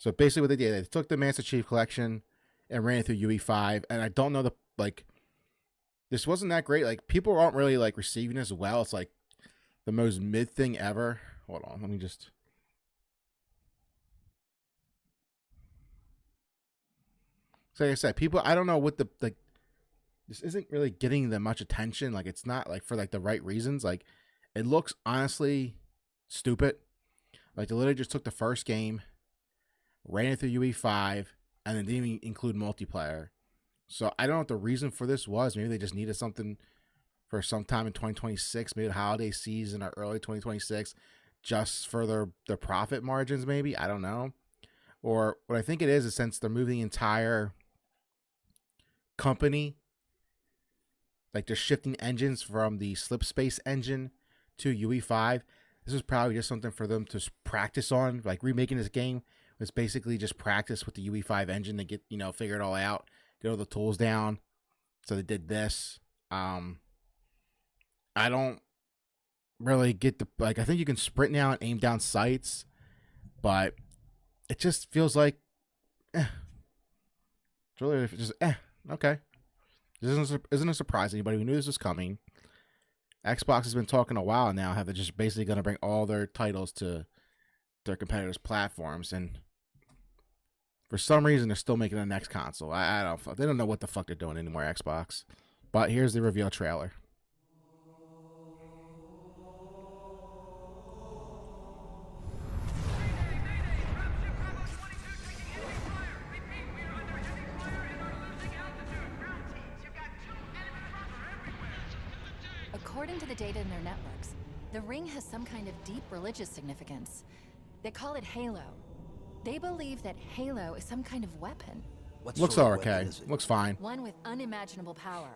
So basically what they did, they took the Master Chief Collection and ran it through UE5, and I don't know this wasn't that great. Like, people aren't really like receiving this well. It's like the most mid thing ever. Hold on, let me just. So like I said, people, I don't know what this isn't really getting them much attention. Like, it's not like for like the right reasons. Like, it looks honestly stupid. Like, they literally just took the first game, ran it through UE5, and then didn't even include multiplayer. So I don't know what the reason for this was. Maybe they just needed something for sometime in 2026, maybe the holiday season or early 2026, just for their profit margins, maybe. I don't know. Or what I think it is since they're moving the entire company, like they're shifting engines from the Slipspace engine to UE5. This was probably just something for them to practice on. Like, remaking this game was basically just practice with the UE5 engine to get, figure it all out, get all the tools down. So they did this. I don't really get I think you can sprint now and aim down sights, but it just feels like, It's really just, okay. This isn't a surprise to anybody. We knew this was coming. Xbox has been talking a while now how they're just basically going to bring all their titles to their competitors' platforms, and for some reason they're still making the next console. They don't know what the fuck they're doing anymore, Xbox. But here's the reveal trailer. According to the data in their networks, the ring has some kind of deep religious significance. They call it Halo. They believe that Halo is some kind of weapon. Looks okay. Looks fine. One with unimaginable power.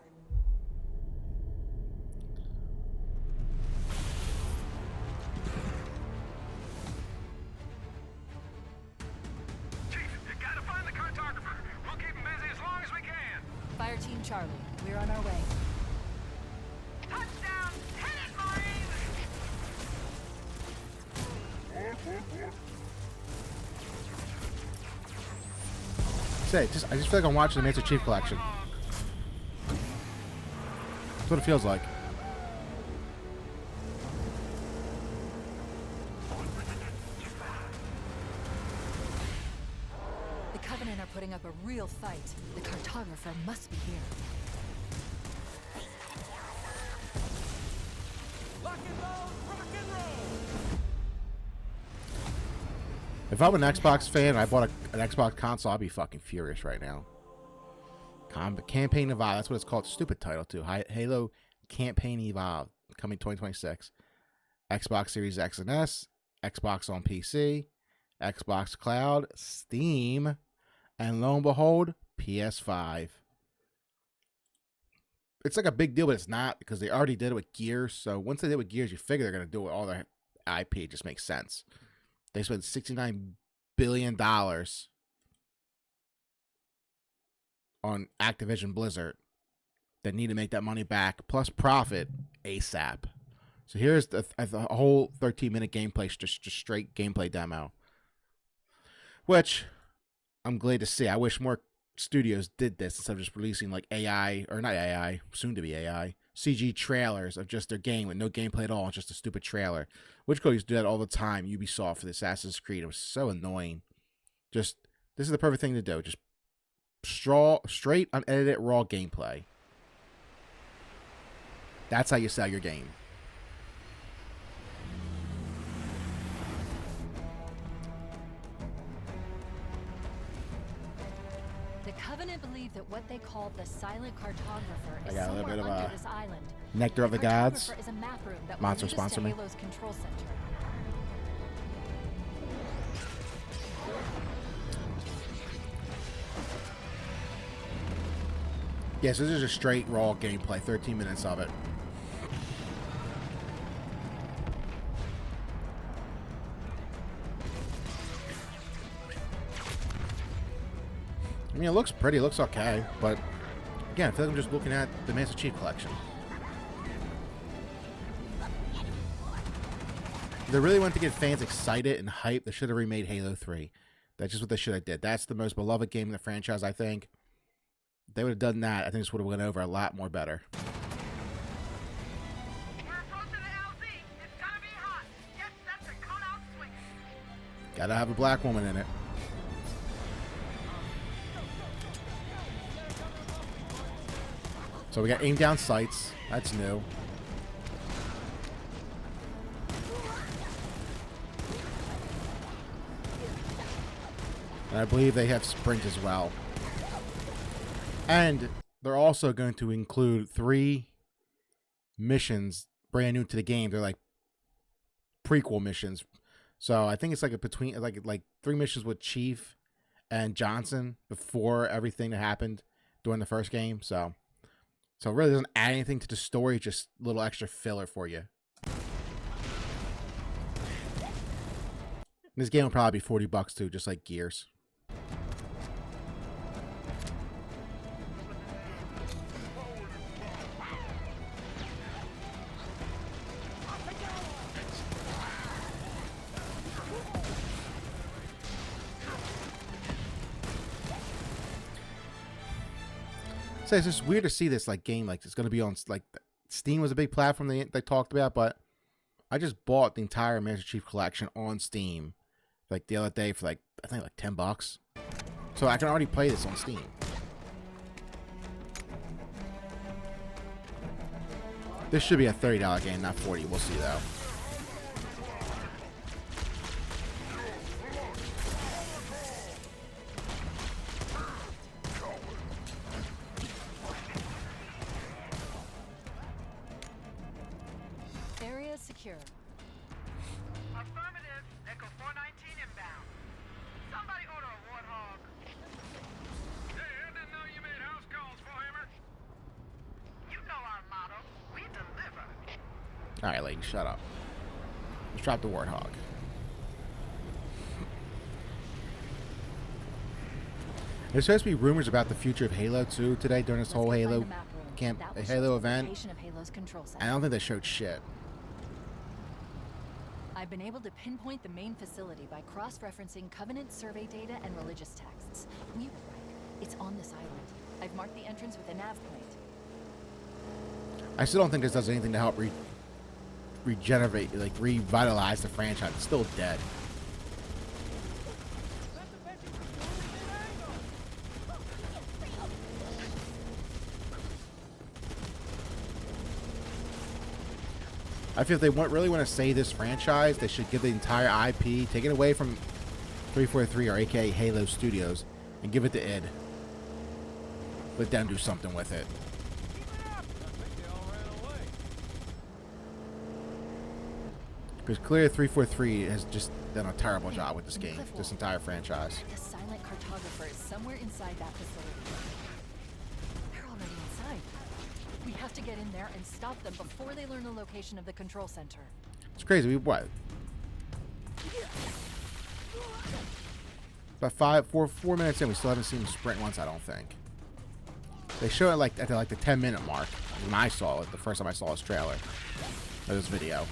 Chief, you gotta find the cartographer. We'll keep him busy as long as we can. Fire Team Charlie, we're on our way. Touchdown! Hit it, Marines! I just feel like I'm watching the Master Chief Collection. That's what it feels like. The Covenant are putting up a real fight. The cartographer must be here. Lock and load, rock and roll! If I'm an Xbox fan and I bought an Xbox console, I'd be fucking furious right now. Campaign Evolved, that's what it's called. Stupid title, too. Halo Campaign Evolved, coming 2026. Xbox Series X and S, Xbox on PC, Xbox Cloud, Steam, and lo and behold, PS5. It's like a big deal, but it's not, because they already did it with Gears. So once they did it with Gears, you figure they're going to do it with all their IP. It just makes sense. They spent $69 billion on Activision Blizzard. They need to make that money back, plus profit ASAP. So here's the whole 13-minute gameplay, just straight gameplay demo. Which I'm glad to see. I wish more studios did this instead of just releasing like AI, or not AI, soon to be AI, CG trailers of just their game with no gameplay at all. It's just a stupid trailer. Which used to do that all the time. Ubisoft for the Assassin's Creed. It was so annoying. Just, this is the perfect thing to do. Just straight, unedited, raw gameplay. That's how you sell your game. The Covenant believe that what they call the silent cartographer is I got a little somewhere bit of under a this island. Nectar of the Gods. Cartographer is a map room that Monster will lead us sponsor to me. Halo's control center. Yes, this is a straight raw gameplay. 13 minutes of it. I mean, it looks pretty. It looks okay. But, again, I feel like I'm just looking at the Master Chief Collection. If they really want to get fans excited and hyped, they should have remade Halo 3. That's just what they should have did. That's the most beloved game in the franchise, I think. If they would have done that, I think this would have went over a lot more better. We're approaching the LZ. It's gonna be hot. Get set to cut out swinging. Gotta have a black woman in it. So we got aim down sights. That's new. And I believe they have sprint as well. And they're also going to include 3 missions brand new to the game. They're like prequel missions. So I think it's like a between like 3 missions with Chief and Johnson before everything that happened during the first game. So it really doesn't add anything to the story, it's just a little extra filler for you. This game will probably be $40 too, just like Gears. So it's just weird to see this like game like it's gonna be on like Steam was a big platform they talked about, but I just bought the entire Master Chief Collection on Steam like the other day for like I think like $10, so I can already play this on Steam. This should be a $30 game, not $40. We'll see though. Secure. Affirmative. Echo 419 inbound. Somebody order a warthog. Hey, I didn't know you made house calls for him. You know our motto. We deliver. All right, lady, shut up. Let's drop the warthog. There's supposed to be rumors about the future of Halo 2 today during this whole Halo Halo event. I don't think they showed shit. I've been able to pinpoint the main facility by cross-referencing Covenant survey data and religious texts. We were right. It's on this island. I've marked the entrance with a nav point. I still don't think this does anything to help regenerate, like revitalize the franchise. It's still dead. I feel if they really want to save this franchise, they should give the entire IP, take it away from 343 or aka Halo Studios, and give it to id. Let them do something with it. Because clearly 343 has just done a terrible job with this game, this entire franchise. The silent cartographer is somewhere inside that facility. They're already inside. We have to get in there and stop them before they learn the location of the control center. It's crazy. We what? About 4 minutes in, we still haven't seen him sprint once. I don't think. They show it like at the 10-minute mark when I saw it. The first time I saw this trailer, or this video.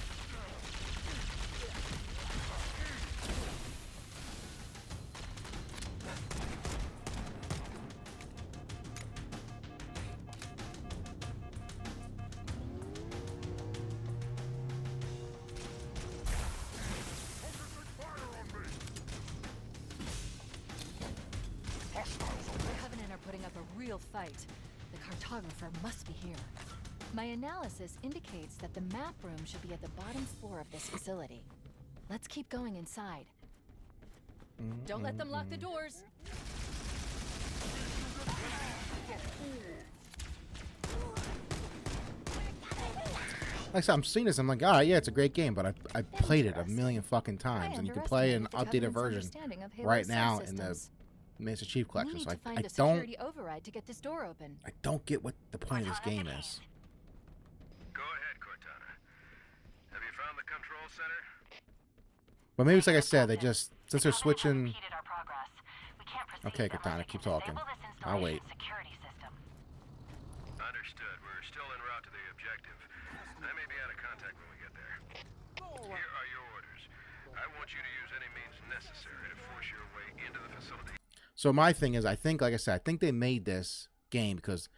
Fight. The cartographer must be here. My analysis indicates that the map room should be at the bottom floor of this facility. Let's keep going inside. Don't let them lock the doors. Like I said, I'm seeing this, I'm like, ah, yeah, it's a great game, but I played it a million fucking times, and you can play an updated version right now in the Master Chief Collection. So I don't override to get this door open. I don't get what the point of this game is. Go ahead, Cortana. Have you found the control center? But maybe it's like I said, they just since they're switching. Okay, Cortana, keep talking. I'll wait. Understood. We're still en route to the objective. I may be out of contact when we get there. Here are your orders. I want you to use any means necessary to force your way into the facility. So my thing is, I think, like I said, I think they made this game because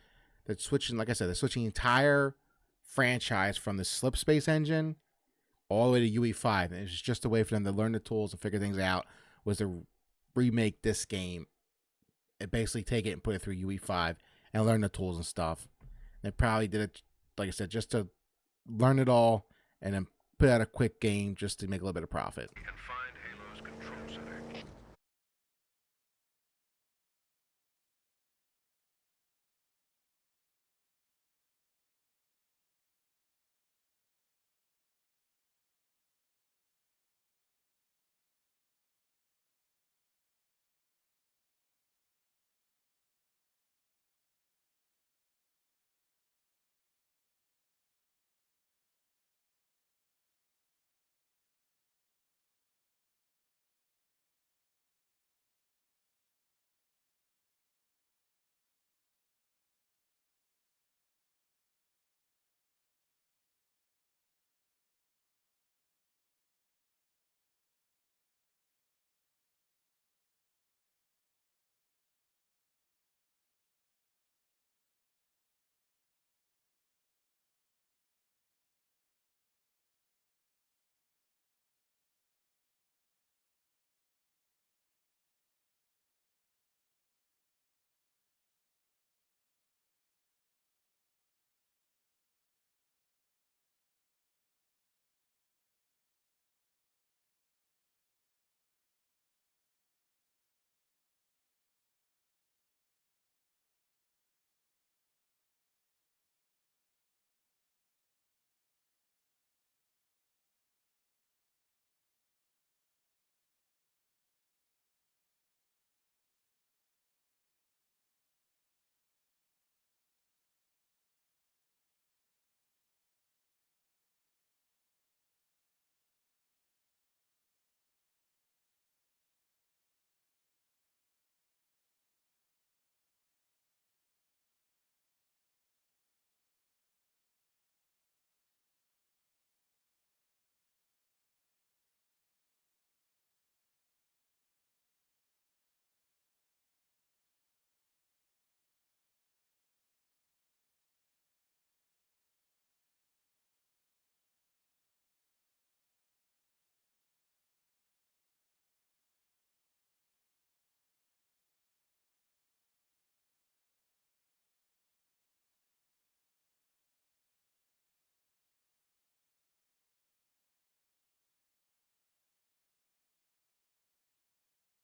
they're switching, like I said, they're switching the entire franchise from the slip space engine all the way to UE5. And it's just a way for them to learn the tools and figure things out, was to remake this game and basically take it and put it through UE5 and learn the tools and stuff. They probably did it, like I said, just to learn it all and then put out a quick game just to make a little bit of profit. And find Halo's control center.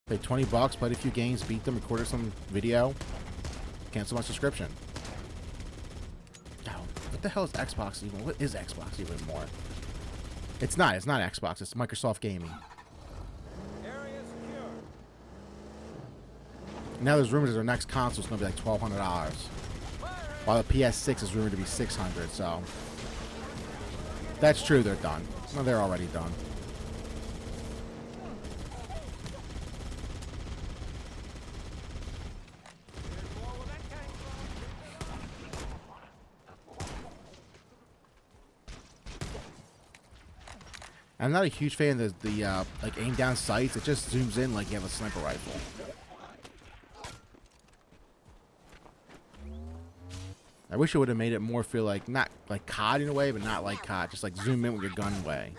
Pay $20, played a few games, beat them, recorded some video, cancel my subscription. Oh, what the hell is Xbox even? What is Xbox even more? It's not Xbox, it's Microsoft Gaming. Area secure. Now there's rumors that their next console is going to be like $1,200, while the PS6 is rumored to be $600. So that's true. They're done. Well, they're already done. I'm not a huge fan of the like aim down sights. It just zooms in like you have a sniper rifle. I wish it would have made it more feel like, not like COD in a way, but not like COD. Just like zoom in with your gun way.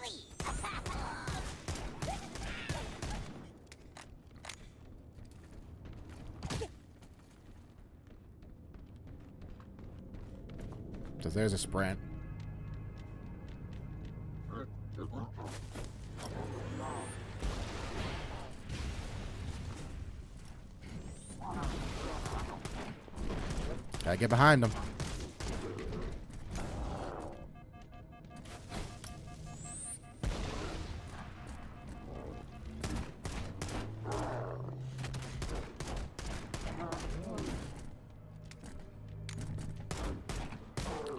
So there's a sprint. Gotta get behind them.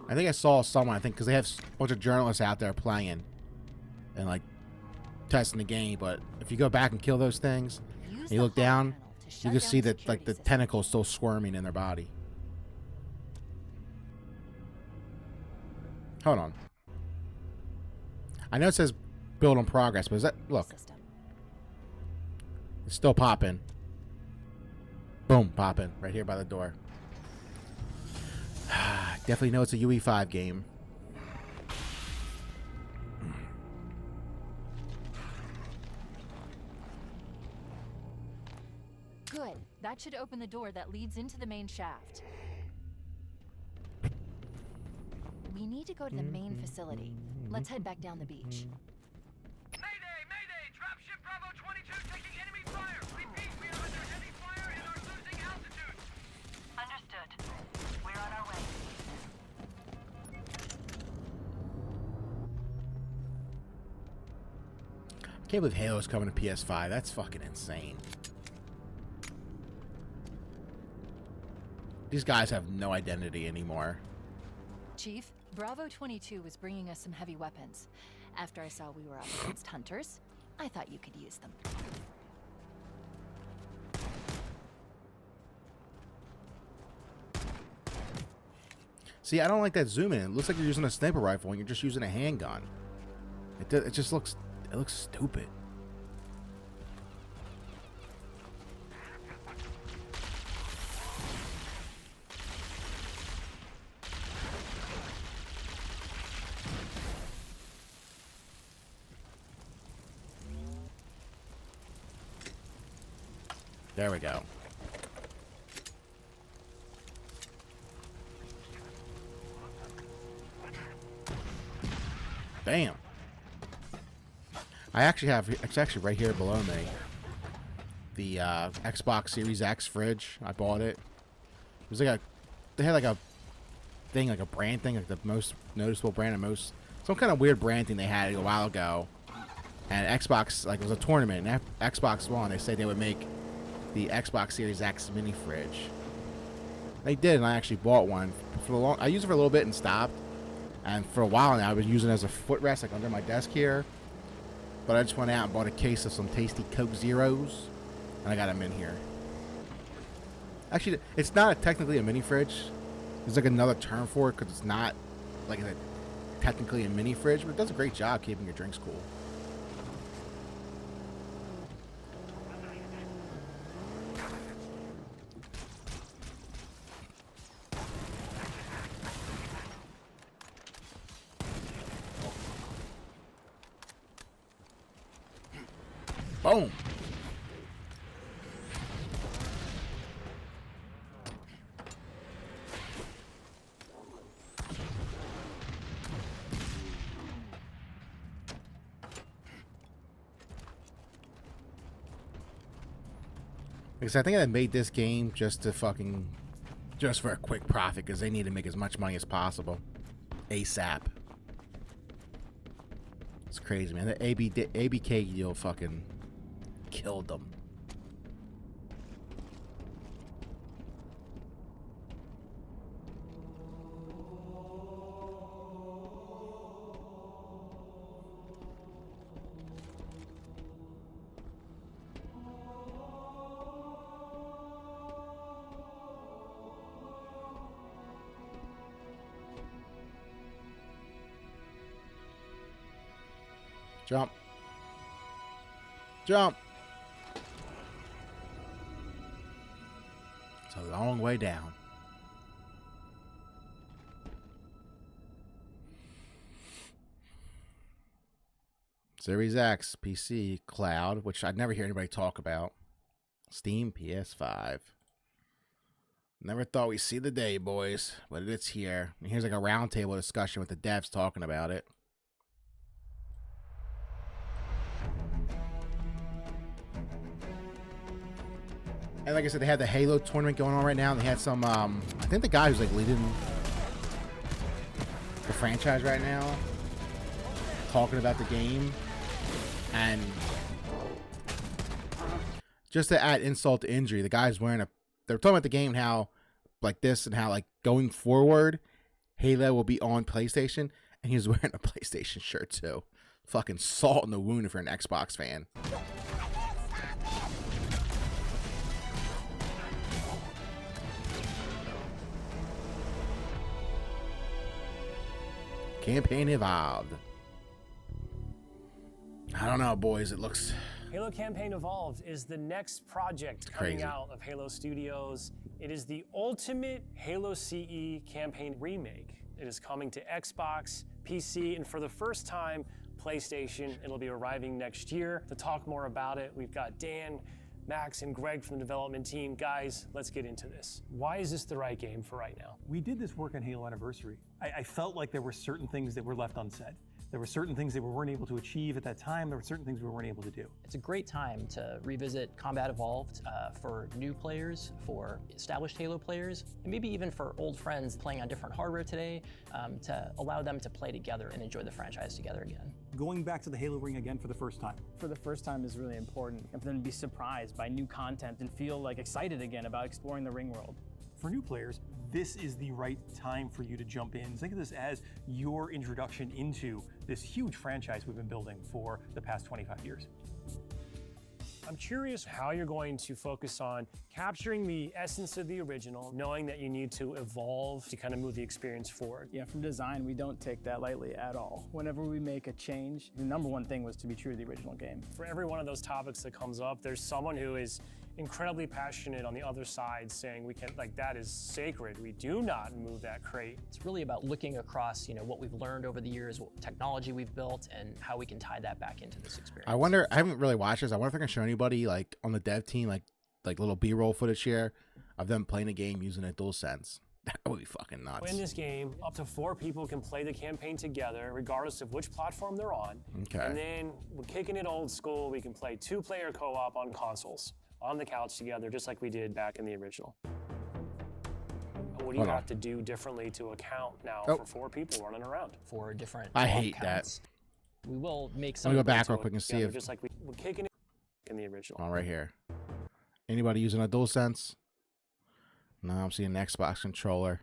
I think I saw someone, I think, because they have a bunch of journalists out there playing and like testing the game, but if you go back and kill those things, and you look down, you can see that like the tentacles still squirming in their body. Hold on. I know it says build in progress, but is that, look, It's still popping. Boom, popping right here by the door. Definitely know it's a UE5 game. Good. That should open the door that leads into the main shaft. We need to go to the main facility. Let's head back down the beach. Mayday! Mayday! Dropship Bravo 22 taking enemy fire! Repeat, we are under heavy fire and are losing altitude! Understood. We're on our way. I can't believe Halo's coming to PS5. That's fucking insane. These guys have no identity anymore. Chief, Bravo 22 was bringing us some heavy weapons. After I saw we were up against hunters, I thought you could use them. See, I don't like that zoom in. It looks like you're using a sniper rifle and you're just using a handgun. It just looks... It looks stupid. There we go. Damn. I actually have, it's actually right here below me, the Xbox Series X fridge. I bought it. It was like a, they had like a thing, like a brand thing, like the most noticeable brand and most, some kind of weird brand thing they had a while ago. And Xbox, like, it was a tournament, and Xbox won. They said they would make the Xbox Series X mini fridge. They did, and I actually bought one. For the long, I used it for a little bit and stopped. And for a while now, I've been using it as a footrest, like under my desk here. But I just went out and bought a case of some tasty Coke Zeros, and I got them in here. Actually, it's not technically a mini fridge. There's like another term for it because it's not like technically a mini fridge, but it does a great job keeping your drinks cool. Boom. Because I think I made this game just to fucking, just for a quick profit, because they need to make as much money as possible. ASAP. It's crazy, man. The ABK deal fucking killed them. Jump. Jump. It's a long way down. Series X, PC, Cloud, which I'd never hear anybody talk about. Steam, PS5. Never thought we'd see the day, boys, but it's here. And here's like a roundtable discussion with the devs talking about it. And like I said, they had the Halo tournament going on right now. They had some, I think the guy who's like leading the franchise right now, talking about the game. And just to add insult to injury, the guy's wearing a, they're talking about the game and how, like this, and how like going forward, Halo will be on PlayStation. And he's wearing a PlayStation shirt too. Fucking salt in the wound if you're an Xbox fan. Campaign evolved. I don't know, boys. It looks Halo Campaign Evolved is the next project coming Crazy. out of Halo Studios. It is the ultimate Halo CE campaign remake. It is coming to Xbox, PC, and for the first time, PlayStation. It'll be arriving next year. To talk more about it, we've got Dan, Max, and Greg from the development team. Guys, let's get into this. Why is this the right game for right now? We did this work on Halo Anniversary. I felt like there were certain things that were left unsaid. There were certain things that we weren't able to achieve at that time. There were certain things we weren't able to do. It's a great time to revisit Combat Evolved for new players, for established Halo players, and maybe even for old friends playing on different hardware today, to allow them to play together and enjoy the franchise together again. Going back to the Halo ring again for the first time. For the first time is really important, and for them to be surprised by new content and feel like excited again about exploring the ring world. For new players, this is the right time for you to jump in. Think of this as your introduction into this huge franchise we've been building for the past 25 years. I'm curious how you're going to focus on capturing the essence of the original, knowing that you need to evolve to kind of move the experience forward. Yeah, from design, we don't take that lightly at all. Whenever we make a change, the number one thing was to be true to the original game. For every one of those topics that comes up, there's someone who is incredibly passionate on the other side saying we can, like, that is sacred. We do not move that crate. It's really about looking across, what we've learned over the years, what technology we've built, and how we can tie that back into this experience. I wonder, I haven't really watched this. I wonder if I can show anybody like on the dev team, like little B-roll footage here of them playing a game using a DualSense. That would be fucking nuts. In this game, up to 4 people can play the campaign together, regardless of which platform they're on. Okay. And then we're kicking it old school. We can play 2-player co-op on consoles, on the couch together, just like we did back in the original. What do you have to do differently to account now for 4 people running around? For different I hate counts. We will make Let some. me go back real quick and see Together, if just like we're kicking it in the original. right here. Anybody using a DualSense? No, I'm seeing an Xbox controller.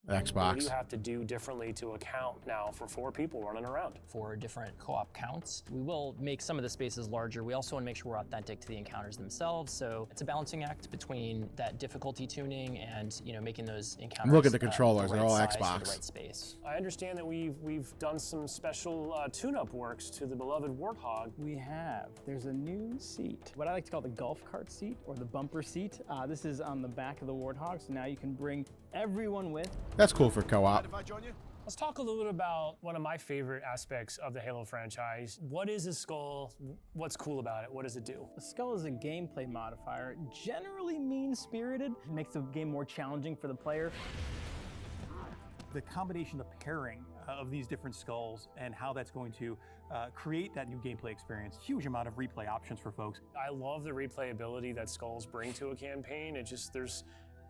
What do Xbox. you have to do differently to account now for 4 people running around? For different co-op counts. We will make some of the spaces larger. We also want to make sure we're authentic to the encounters themselves. So it's a balancing act between that difficulty tuning and making those encounters. Look at the controllers; the they're all size for Xbox. the right space. I understand that we've done some special tune-up works to the beloved Warthog. We have. There's a new seat, what I like to call the golf cart seat or the bumper seat. This is on the back of the Warthog, so now you can bring everyone with. That's cool for co-op. If I join you? Let's talk a little bit about one of my favorite aspects of the Halo franchise. What is a skull? What's cool about it? What does it do? A skull is a gameplay modifier, generally mean-spirited. It makes the game more challenging for the player. The combination of pairing of these different skulls and how that's going to create that new gameplay experience. Huge amount of replay options for folks. I love the replayability that skulls bring to a campaign. It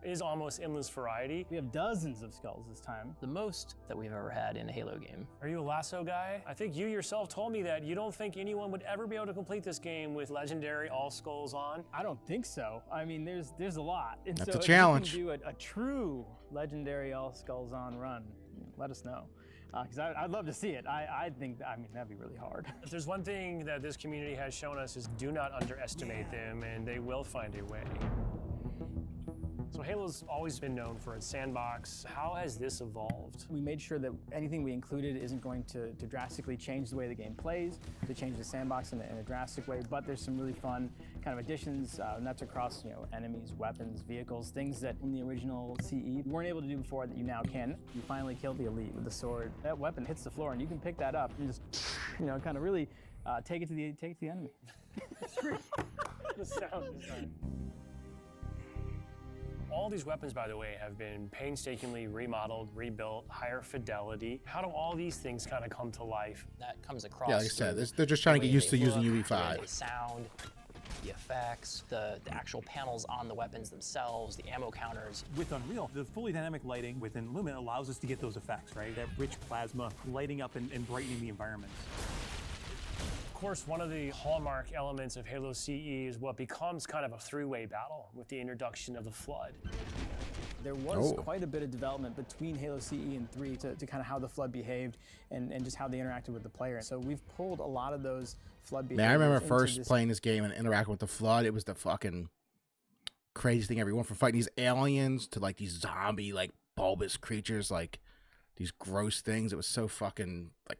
is almost endless variety. We have dozens of skulls this time. The most that we've ever had in a Halo game. Are you a lasso guy? I think you yourself told me that you don't think anyone would ever be able to complete this game with legendary all skulls on. I don't think so. I mean, there's a lot. And That's so a challenge. If you can do a true legendary all skulls on run, let us know. Because I'd love to see it. I think, that'd be really hard. If there's one thing that this community has shown us is do not underestimate them, and they will find a way. So Halo's always been known for its sandbox. How has this evolved? We made sure that anything we included isn't going to drastically change the way the game plays, to change the sandbox in a drastic way, but there's some really fun kind of additions, and that's across enemies, weapons, vehicles, things that in the original CE you weren't able to do before that you now can. You finally killed the elite with the sword. That weapon hits the floor and you can pick that up and just, kind of really take it to the enemy. It's great. The sound design. All these weapons, by the way, have been painstakingly remodeled, rebuilt, higher fidelity. How do all these things kind of come to life? That comes across. Yeah, like I said, through they're just trying to the get way used to they using look, the way UE5. they sound, the effects, the actual panels on the weapons themselves, the ammo counters. With Unreal, the fully dynamic lighting within Lumen allows us to get those effects, right? That rich plasma lighting up and brightening the environments. Of course, one of the hallmark elements of Halo CE is what becomes kind of a three-way battle with the introduction of the Flood. There was quite a bit of development between Halo CE and 3 to kind of how the Flood behaved and just how they interacted with the player. So we've pulled a lot of those Flood behaviors. Man, I remember into first playing this game and interacting with the Flood. It was the fucking craziest thing ever. We went from fighting these aliens to like these zombie, like bulbous creatures, like these gross things. It was so fucking like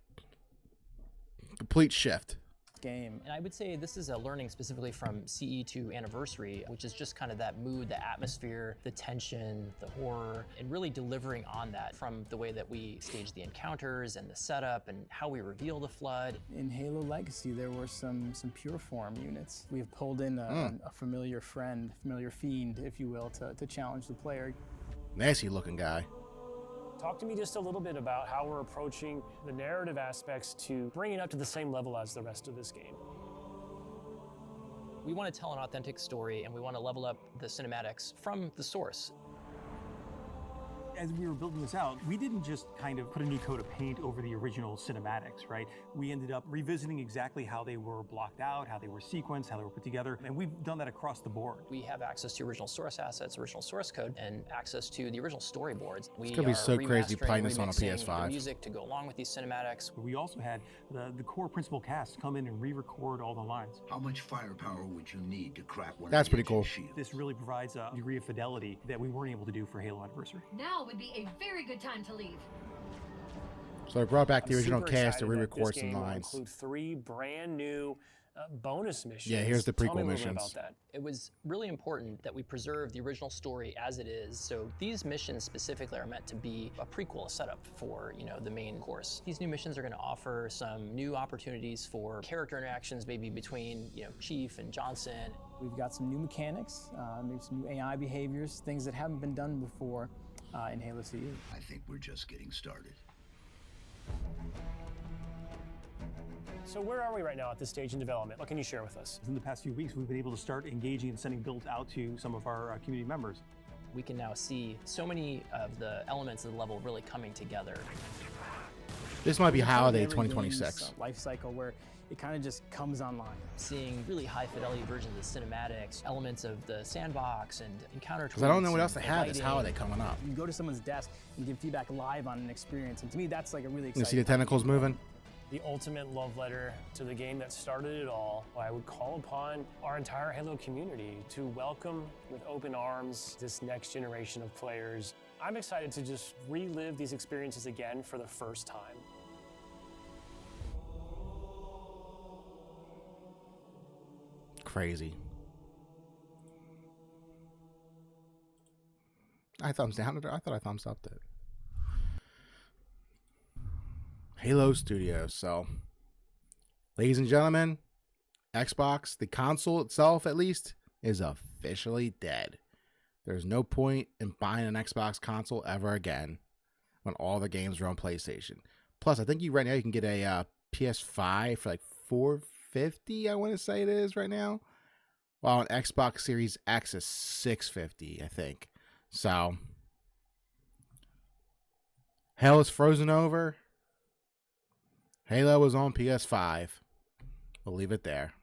Complete shift. game. And I would say this is a learning specifically from CE to Anniversary, which is just kind of that mood, the atmosphere, the tension, the horror, and really delivering on that from the way that we stage the encounters and the setup and how we reveal the flood. In Halo Legacy, there were some pure form units. We've pulled in a familiar friend, familiar fiend, if you will, to challenge the player. Nasty looking guy. Talk to me just a little bit about how we're approaching the narrative aspects to bring it up to the same level as the rest of this game. We want to tell an authentic story, and we want to level up the cinematics from the source. As we were building this out, we didn't just kind of put a new coat of paint over the original cinematics, right? We ended up revisiting exactly how they were blocked out, how they were sequenced, how they were put together, and we've done that across the board. We have access to original source assets, original source code, and access to the original storyboards. It's gonna be so crazy playing this on a remixing PS5. the music to go along with these cinematics. We also had the core principal cast come in and re-record all the lines. How much firepower would you need to crack one That's of the pretty cool. engine shields? This really provides a degree of fidelity that we weren't able to do for Halo Anniversary. Now would be a very good time to leave. So I brought back the I'm original super cast to excited that re-record this some game will lines. include 3 brand new bonus missions. Yeah, here's the Tell me prequel a little bit missions. about that. It was really important that we preserve the original story as it is. So these missions specifically are meant to be a prequel, a setup for, the main course. These new missions are going to offer some new opportunities for character interactions, maybe between, Chief and Johnson. We've got some new mechanics, maybe some new AI behaviors, things that haven't been done before in Halo CE. I think we're just getting started. So where are we right now at this stage in development? What can you share with us? In the past few weeks, we've been able to start engaging and sending builds out to some of our community members. We can now see so many of the elements of the level really coming together. This might be holiday Every game's, 2026. life cycle where it kind of just comes online. Seeing really high fidelity versions of the cinematics, elements of the sandbox and encounter tools. Because I don't know what else and they the have this lighting. holiday coming up. You go to someone's desk and give feedback live on an experience, and to me, that's like a really You exciting. see the tentacles moving? The ultimate love letter to the game that started it all. I would call upon our entire Halo community to welcome with open arms this next generation of players. I'm excited to just relive these experiences again for the first time. Crazy. I thumbs down it. I thought I thumbs up it. Halo Studios. So, ladies and gentlemen, Xbox, the console itself at least, is officially dead. There's no point in buying an Xbox console ever again when all the games are on PlayStation. Plus, I think right now you can get a PS5 for like $450, I want to say it is right now. While an Xbox Series X is $650, I think. So, hell is frozen over. Halo was on PS5. We'll leave it there.